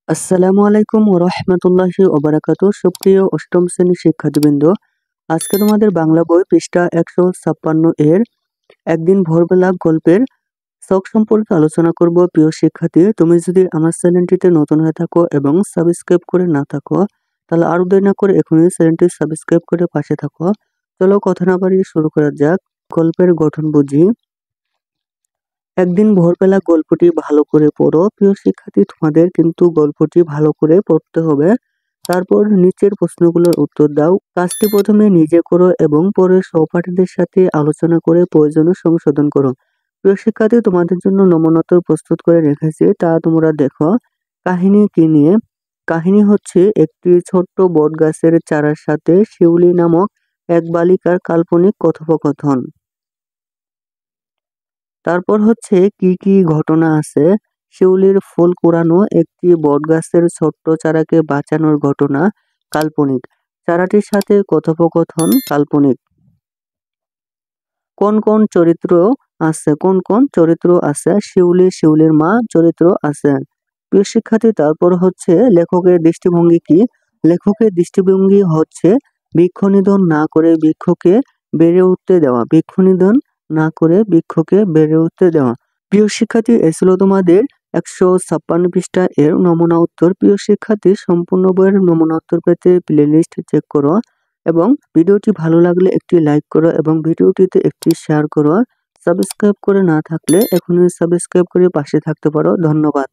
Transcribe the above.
আসসালামু আলাইকুম ওয়া রাহমাতুল্লাহি ওয়া বারাকাতুহু। সুপ্রিয় অষ্টম শ্রেণীর শিক্ষার্থীবৃন্দ, আজকে তোমাদের বাংলা বই পৃষ্ঠা 156 এর একদিন ভোরবেলা গল্পের ছক সম্পর্কে আলোচনা করব। প্রিয় শিক্ষার্থী, তুমি যদি আমার চ্যানেলটিতে নতুন হয়ে থাকো এবং সাবস্ক্রাইব করে না থাকো, তাহলে আরো দেরি না করে এখনই চ্যানেলটি সাবস্ক্রাইব করে পাশে থাকো। চলো কথা না বাড়িয়ে শুরু করা যাক। গল্পের গঠন বুঝি। একদিন ভোরবেলা গল্পটি ভালো করে পড়ো। প্রিয় শিক্ষার্থী, তোমাদের কিন্তু গল্পটি ভালো করে পড়তে হবে। তারপর নিচের প্রশ্নগুলোর উত্তর দাও। কাজটি প্রথমে নিজে করো এবং পরে সহপাঠীদের সাথে আলোচনা করে প্রয়োজনীয় সংশোধন করো। প্রিয় শিক্ষার্থী, তোমাদের জন্য নমুনোত্তর প্রস্তুত করে রেখেছি, তা তোমরা দেখো। কাহিনী কি নিয়ে? কাহিনী হচ্ছে একটি ছোট্ট বটগাছের চারার সাথে শিউলি নামক এক বালিকার কাল্পনিক কথোপকথন। তারপর হচ্ছে কি কি ঘটনা আছে। শিউলির ফুল কুড়ানো, একটি বটগাছের ছোট্ট চারাকে বাঁচানোর ঘটনা কাল্পনিক, চারাটির সাথে কথোপকথন কাল্পনিক। কোন কোন চরিত্র আছে? শিউলির মা চরিত্র আছে। প্রিয় শিক্ষার্থী, তারপর হচ্ছে লেখকের দৃষ্টিভঙ্গি কি? লেখকের দৃষ্টিভঙ্গি হচ্ছে বৃক্ষ নিধন না করে বৃক্ষকে বেড়ে উঠতে দেওয়া। প্রিয় শিক্ষার্থী, এ ছিল তোমাদের 156 পৃষ্ঠা এর নমুনা উত্তর। প্রিয় শিক্ষার্থী, সম্পূর্ণ বইয়ের নমুনা উত্তর পেতে প্লেলিস্ট চেক করো এবং ভিডিওটি ভালো লাগলে একটি লাইক করো এবং ভিডিওটিতে একটি শেয়ার করো। সাবস্ক্রাইব করে না থাকলে এখনই সাবস্ক্রাইব করে পাশে থাকতে পারো। ধন্যবাদ।